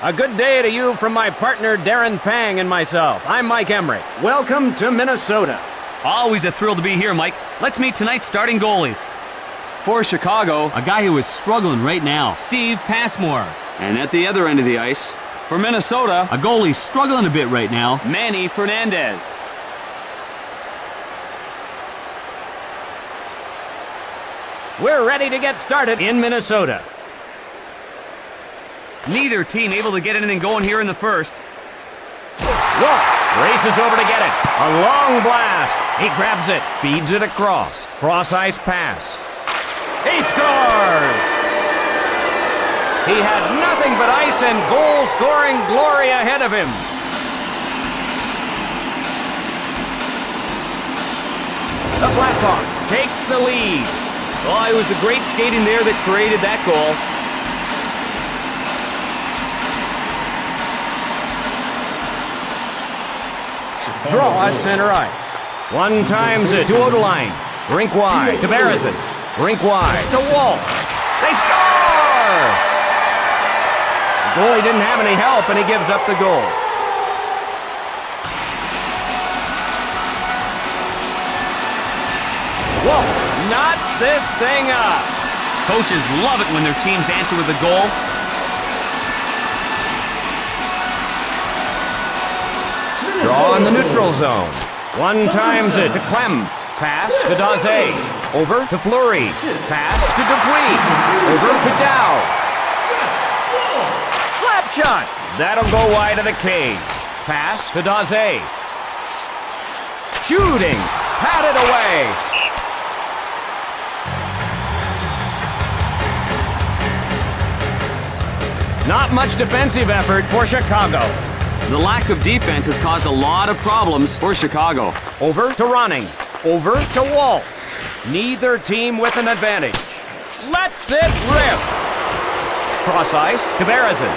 A good day to you from my partner Darren Pang and myself. I'm Mike Emmerich. Welcome to Minnesota. Always a thrill to be here, Mike. Let's meet tonight's starting goalies. For Chicago, a guy who is struggling right now, Steve Passmore. And at the other end of the ice, for Minnesota, a goalie struggling a bit right now, Manny Fernandez. We're ready to get started in Minnesota. Neither team able to get anything going here in the first. Waltz races over to get it. A long blast. He grabs it, feeds it across. Cross-ice pass. He scores! He had nothing but ice and goal-scoring glory ahead of him. The Blackhawks take the lead. Well, it was the great skating there that created that goal. Draw at center ice. One times it to Odeline. Rink wide to Barrison. Rink wide to Waltz. They score! The goalie didn't have any help, and he gives up the goal. Waltz knots this thing up. Coaches love it when their teams answer with a goal. Draw in the neutral zone. One times it to Clem. Pass to Daze. Over to Fleury. Pass to Dupuis. Over to Dow. Slap shot. That'll go wide of the cage. Pass to Daze. Shooting. Patted away. Not much defensive effort for Chicago. The lack of defense has caused a lot of problems for Chicago. Over to Ronning. Over to Waltz. Neither team with an advantage. Lets it rip. Cross ice to Barrison.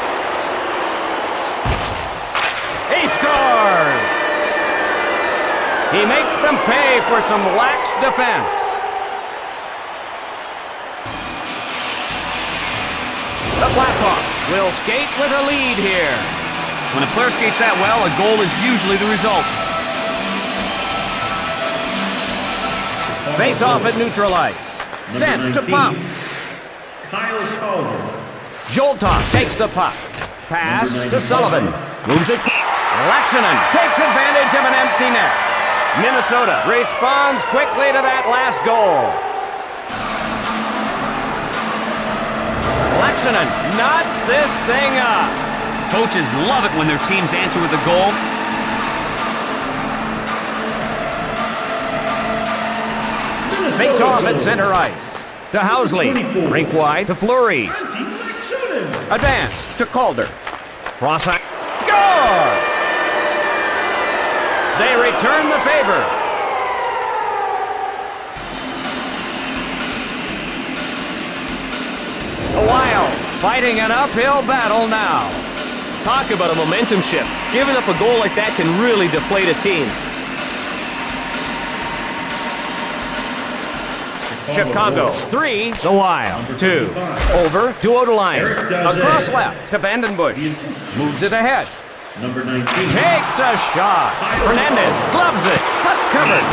He scores! He makes them pay for some lax defense. The Blackhawks will skate with a lead here. When a player skates that well, a goal is usually the result. Face off at neutral ice. Sent to Pounce. Joltok takes the puck. Pass to Sullivan. Moves it. Laxinen takes advantage of an empty net. Minnesota responds quickly to that last goal. Laxinen knots this thing up. Coaches love it when their teams answer with a goal. Face off at center ice. To Housley. Rink wide to Fleury. Advance to Calder. Cross ice. Score! They return the favor. The Wild fighting an uphill battle now. Talk about a momentum shift. Giving up a goal like that can really deflate a team. Chicago 3, the Wild 2. Over to Odeline. Across left to Vandenbush. Moves it ahead. Number 19. Takes a shot. Fernandez gloves it. Puck covered.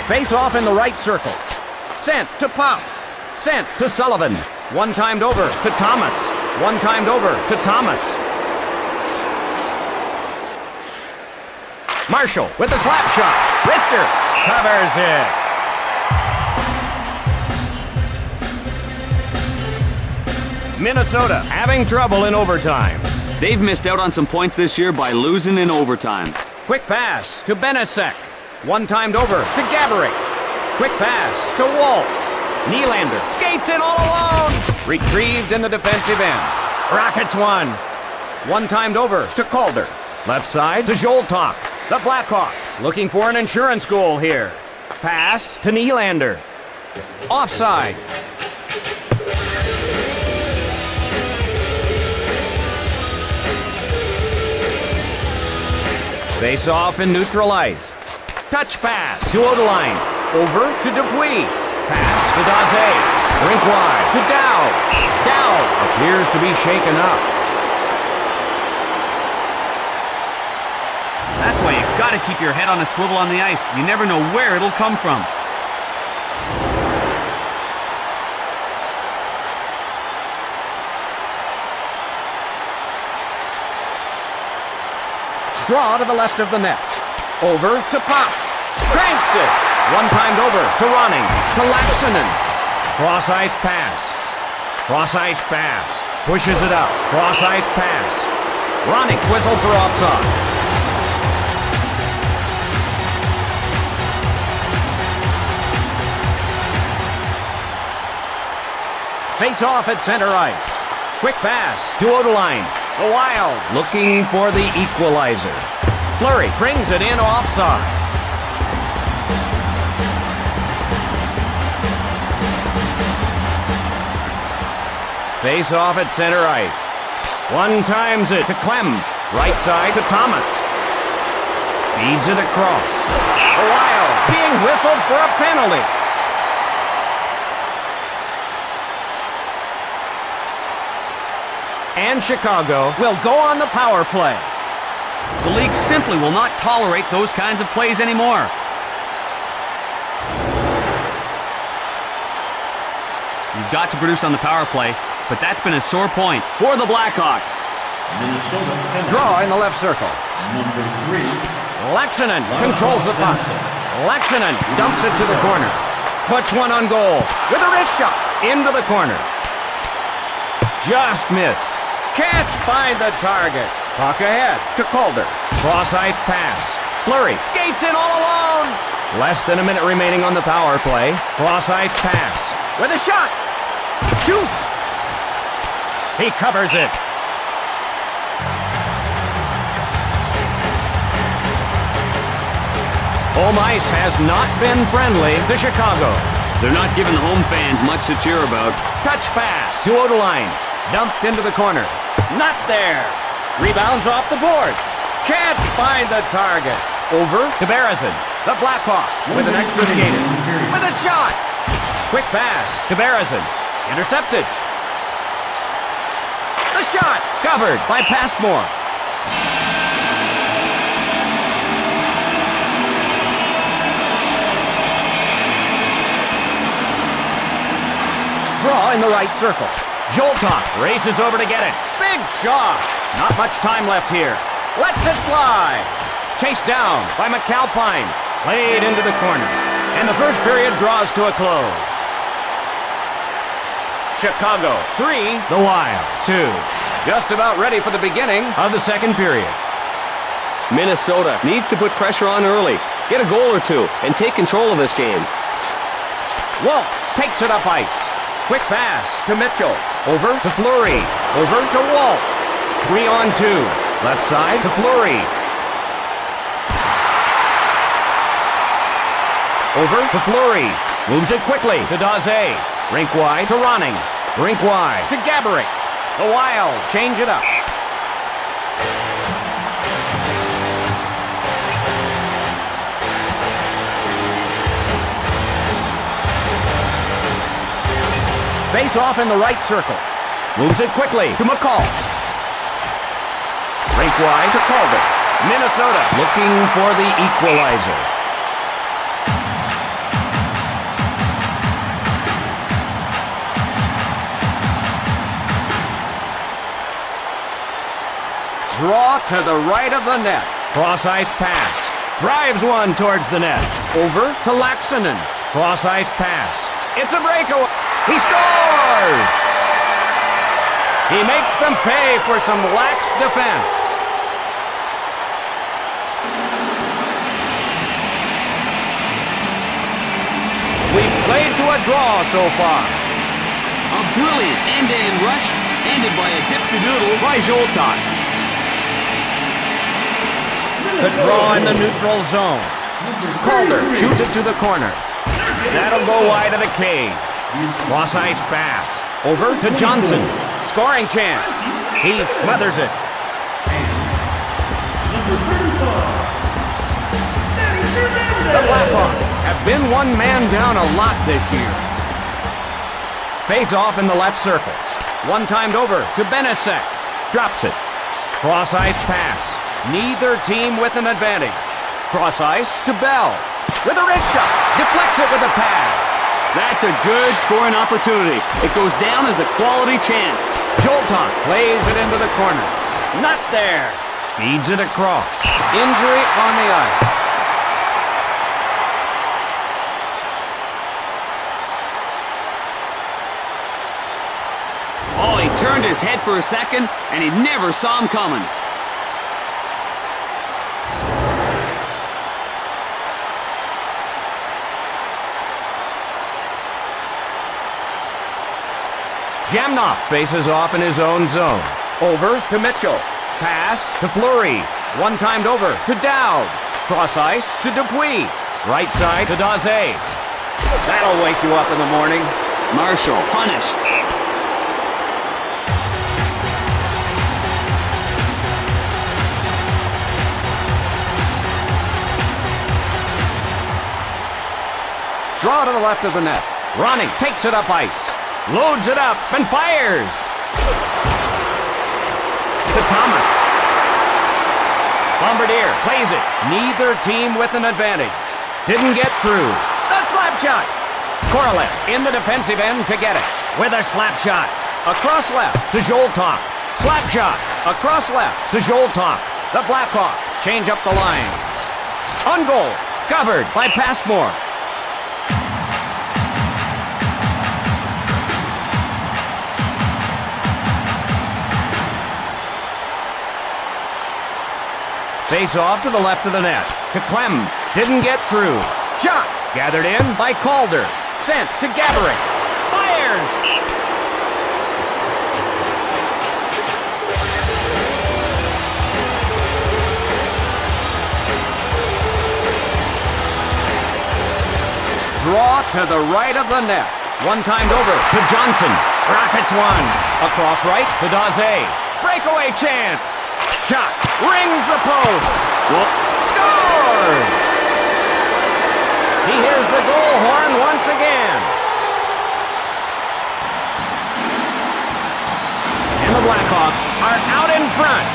Face off in the right circle. Sent to Pounce. Sent to Sullivan. One timed over to Thomas. One timed over to Thomas. Marshall with the slap shot. Rister covers it. Minnesota having trouble in overtime. They've missed out on some points this year by losing in overtime. Quick pass to Benesek. One timed over to Gaborik. Quick pass to Waltz. Nylander skates it all alone. Retrieved in the defensive end. Rockets one. One timed over to Calder. Left side to Joltok. The Blackhawks looking for an insurance goal here. Pass to Nylander. Offside. Face off in neutral ice. Touch pass to Odeline. Over to Dupuis. Pass to Daze. Rink wide to Dow. Dow appears to be shaken up. That's why you gotta keep your head on a swivel on the ice. You never know where it'll come from. Draw to the left of the net. Over to Pops. Cranks it. One-timed over to Ronning. To Laxinen. Cross-ice pass. Cross-ice pass. Pushes it up. Cross-ice pass. Ronning whistled for offside. Face off at center ice. Quick pass to Odeline. The Wild looking for the equalizer. Fleury brings it in offside. Face off at center ice. One times it to Clem. Right side to Thomas. Feeds it across. The Wild being whistled for a penalty. And Chicago will go on the power play. The league simply will not tolerate those kinds of plays anymore. You've got to produce on the power play, but that's been a sore point for the Blackhawks. Draw in the left circle. Number 3. Laxinen controls the puck. Laxinen dumps it to the corner. Puts one on goal with a wrist shot into the corner. Just missed. Can't find the target. Puck ahead to Calder. Cross-ice pass. Fleury skates in all alone. Less than a minute remaining on the power play. Cross-ice pass. With a shot. Shoots. He covers it. Home ice has not been friendly to Chicago. They're not giving the home fans much to cheer about. Touch pass to Odeline. Dumped into the corner. Not there. Rebounds off the boards. Can't find the target. Over to Berezin. The Blackhawks with an extra skater. With a shot. Quick pass to Berezin. Intercepted. The shot. Covered by Passmore. Draw in the right circle. Joltok races over to get it. Big shot. Not much time left here. Lets it fly. Chased down by McAlpine. Played into the corner. And the first period draws to a close. Chicago 3, the Wild 2. Just about ready for the beginning of the second period. Minnesota needs to put pressure on early, get a goal or two, and take control of this game. Waltz takes it up ice. Quick pass to Mitchell. Over to Fleury. Over to Waltz. 3-on-2. Left side to Fleury. Over to Fleury. Moves it quickly to Daze. Rink wide to Ronning. Rink wide to Gaborik. The Wild change it up. Face off in the right circle. Moves it quickly to McCall. Rink wide to Calder. Minnesota looking for the equalizer. Draw to the right of the net. Cross-ice pass. Drives one towards the net. Over to Laxinen. Cross-ice pass. It's a breakaway. He scores! He makes them pay for some lax defense. We've played to a draw so far. A brilliant end-to-end rush ended by a dipsy-doodle by Joltok. The draw in the neutral zone. Calder shoots it to the corner. That'll go wide of the cage. Cross-ice pass. Over to Johnson. Scoring chance. He smothers it. Number 35, The Blackhawks have been one man down a lot this year. Face-off in the left circle. One-timed over to Benesek. Drops it. Cross-ice pass. Neither team with an advantage. Cross-ice to Bell. With a wrist shot. Deflects it with a pad. That's a good scoring opportunity. It goes down as a quality chance. Jolton plays it into the corner. Not there. Feeds it across. Injury on the ice. Oh, he turned his head for a second, and he never saw him coming. Jamnoff faces off in his own zone. Over to Mitchell. Pass to Fleury. One-timed over to Dowd. Cross ice to Dupuis. Right side to Daze. That'll wake you up in the morning. Marshall punished. Draw to the left of the net. Ronning takes it up ice. Loads it up and fires. To Thomas. Bombardier plays it. Neither team with an advantage. Didn't get through. The slap shot. Korolev in the defensive end to get it. With a slap shot. Across left to Jolton. Slap shot. Across left to Jolton. The Blackhawks change up the line. On goal. Covered by Passmore. Face off to the left of the net. To Clem. Didn't get through. Shot. Gathered in by Calder. Sent to Gaborik. Fires. Draw to the right of the net. One-timed over to Johnson. Rockets one. Across right to Daze. Breakaway chance. Shot. Rings the post. Whoop. Scores! He hears the goal horn once again. And the Blackhawks are out in front.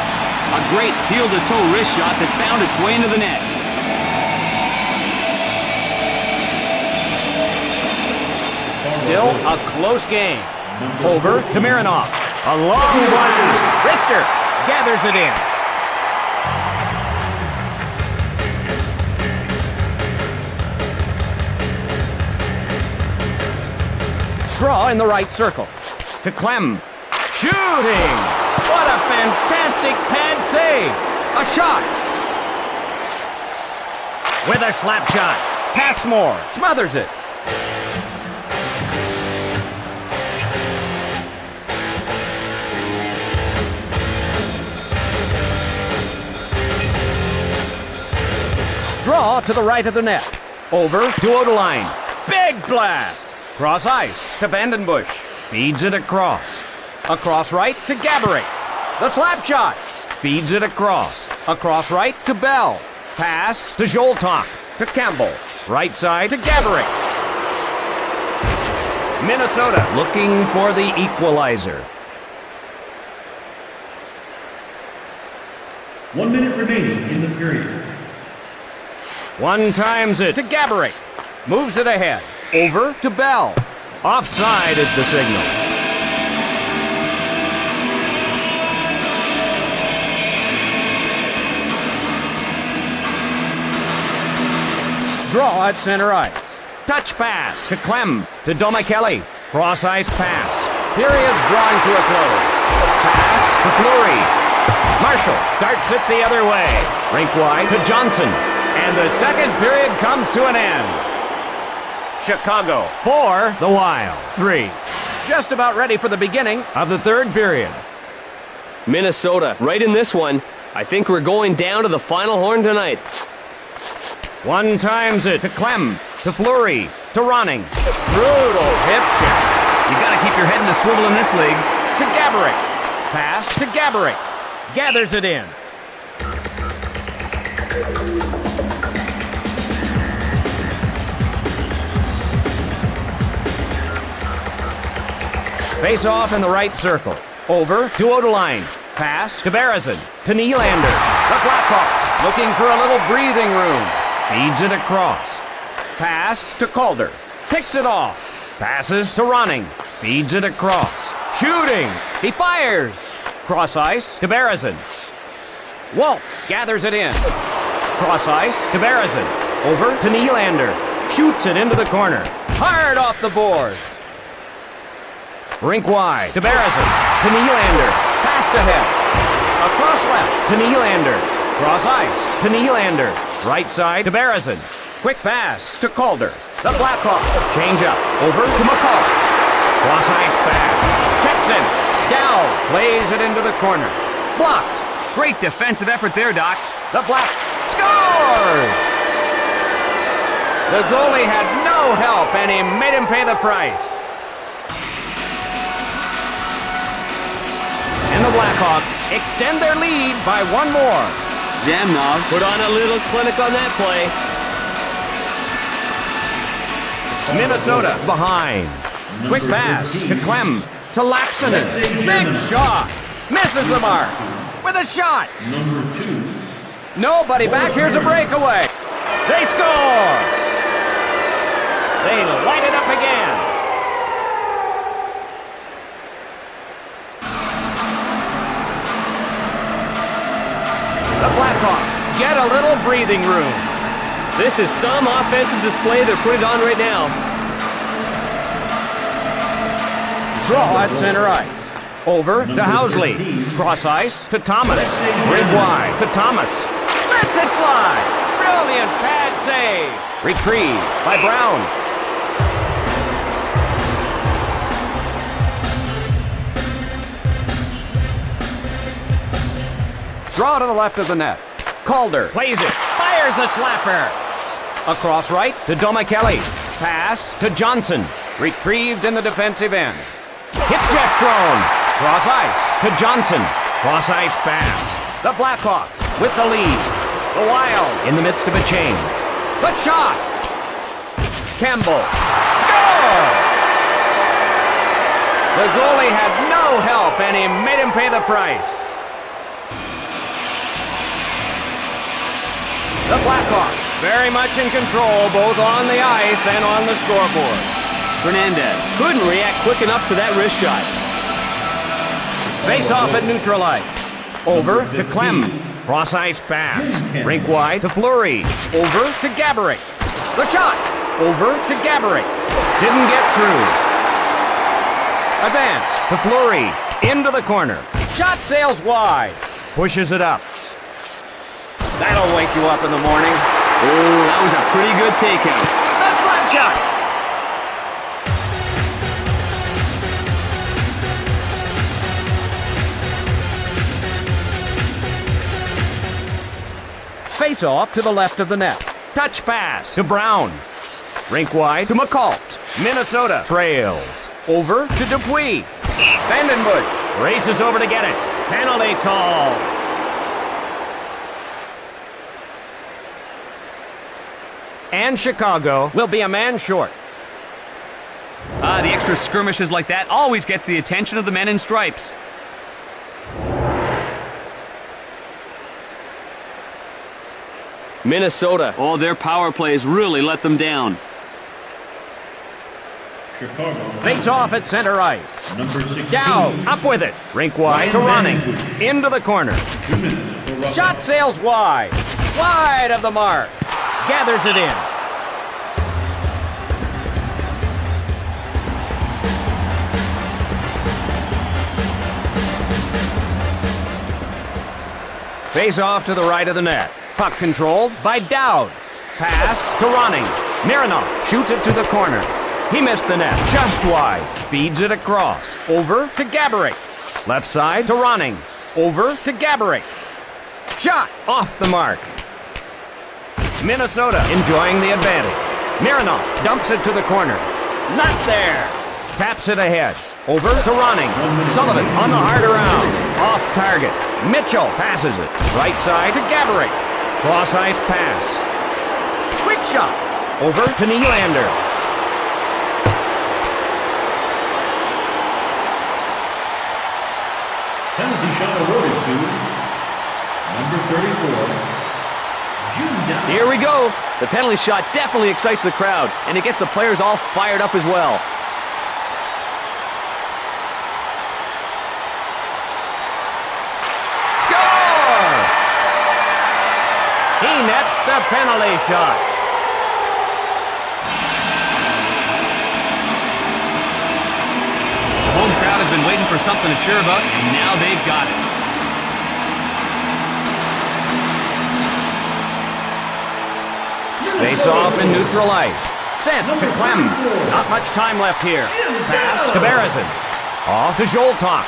A great heel-to-toe wrist shot that found its way into the net. Still a close game. Over to Mironov. A long one. Rister gathers it in. Draw in the right circle. To Clem. Shooting! What a fantastic pad save! A shot! With a slap shot. Passmore smothers it. Draw to the right of the net. Over to Odeline. Big blast! Cross ice to Vandenbush. Feeds it across. Across right to Gaborik. The slap shot. Feeds it across. Across right to Bell. Pass to Jolton. To Campbell. Right side to Gaborik. Minnesota looking for the equalizer. 1 minute remaining in the period. One-times it to Gaborik. Moves it ahead. Over to Bell. Offside is the signal. Draw at center ice. Touch pass to Clem. To Domicelli. Cross ice pass. Period's drawing to a close. Pass to Fleury. Marshall starts it the other way. Rink wide to Johnson. And the second period comes to an end. Chicago 4, the Wild 3. Just about ready for the beginning of the third period. Minnesota, right in this one. I think we're going down to the final horn tonight. One-times it to Clem. To Fleury. To Ronning. Brutal hip check. You gotta keep your head in the swivel in this league. To Gaborik. Pass to Gaborik. Gathers it in. Face off in the right circle. Over to Odeline. Pass to Berezin. To Nylander. The Blackhawks looking for a little breathing room. Feeds it across. Pass to Calder. Picks it off. Passes to Ronning. Feeds it across. Shooting. He fires. Cross ice to Berezin. Waltz gathers it in. Cross ice to Berezin. Over to Nylander. Shoots it into the corner. Hard off the boards. Rink wide to Berezin. To Nylander. Passed ahead. Across left to Nylander. Cross ice to Nylander. Right side to Berezin. Quick pass to Calder. The Blackhawks change up. Over to McCall. Cross ice pass. Checks in. Down. Plays it into the corner. Blocked. Great defensive effort there, Doc. The Black scores! The goalie had no help, and he made him pay the price. And the Blackhawks extend their lead by one more. Jamnov put on a little clinic on that play. Minnesota behind. Quick pass to Clem, to Laxonen. Big shot. Misses the mark. With a shot. Number 2. Nobody back. Here's a breakaway. They score. They light it up again. The Blackhawks get a little breathing room. This is some offensive display they're putting on right now. Draw at center ice. Over to Housley. Cross ice to Thomas. Rig wide to Thomas. Lets it fly. Brilliant pad save. Retrieved by Brown. Draw to the left of the net. Calder plays it. Fires a slapper. Across right to Domicelli. Pass to Johnson. Retrieved in the defensive end. Hit check thrown. Cross ice to Johnson. Cross ice pass. The Blackhawks with the lead. The Wild in the midst of a change. The shot. Campbell. Score! The goalie had no help, and he made him pay the price. The Blackhawks very much in control both on the ice and on the scoreboard. Fernandez couldn't react quick enough to that wrist shot. Face off at neutral ice. Over to Clem. Cross ice pass. Rink wide to Fleury. Over to Gaborik. The shot. Over to Gaborik. Didn't get through. Advance to Fleury. Into the corner. Shot sails wide. Pushes it up. That'll wake you up in the morning. Oh, that was a pretty good takeout. The slap shot. Face off to the left of the net. Touch pass to Brown. Rink wide to McCall. Minnesota trails. Over to Dupuis. Vandenbush races over to get it. Penalty call. And Chicago will be a man short. The extra skirmishes like that always gets the attention of the men in stripes. Minnesota. Oh, their power plays really let them down. Chicago. Face off at center ice. Number 16. Down. Up with it. Rink wide to Ronning. Into the corner. 2 minutes for Rocket. Shot sails wide. Wide of the mark. Gathers it in. Face off to the right of the net. Puck controlled by Dowd. Pass to Ronning. Mironov shoots it to the corner. He missed the net just wide. Feeds it across. Over to Gaborik. Left side to Ronning. Over to Gaborik. Shot off the mark. Minnesota enjoying the advantage. Mironov dumps it to the corner. Not there. Taps it ahead. Over to Ronning. Sullivan on the hard around. Off target. Mitchell passes it. Right side to Gaborik. Cross ice pass. Quick shot. Over to Nylander. Penalty shot awarded to number 34. Here we go. The penalty shot definitely excites the crowd, and it gets the players all fired up as well. Score! He nets the penalty shot. The home crowd has been waiting for something to cheer about, and now they've got it. Face off and neutral ice. Sent to Clem. Not much time left here. Pass to Barrison. Off to Zoltok.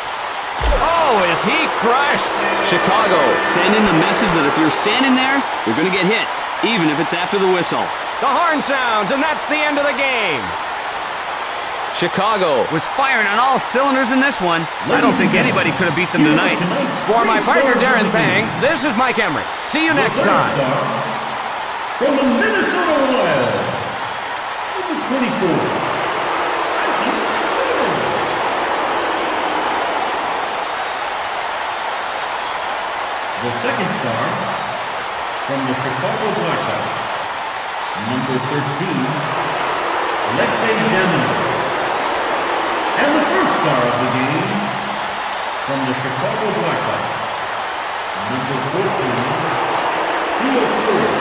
Oh, is he crushed? Chicago, send in the message that if you're standing there, you're going to get hit, even if it's after the whistle. The horn sounds, and that's the end of the game. Chicago was firing on all cylinders in this one. I don't think anybody could have beat them tonight. For my partner Darren Pang, this is Mike Emery. See you next time. From the Minnesota Wild, number 24. The second star from the Chicago Blackhawks, number 13, Alexei Zhemin. And the first star of the game from the Chicago Blackhawks, number 14, Theo Fleury.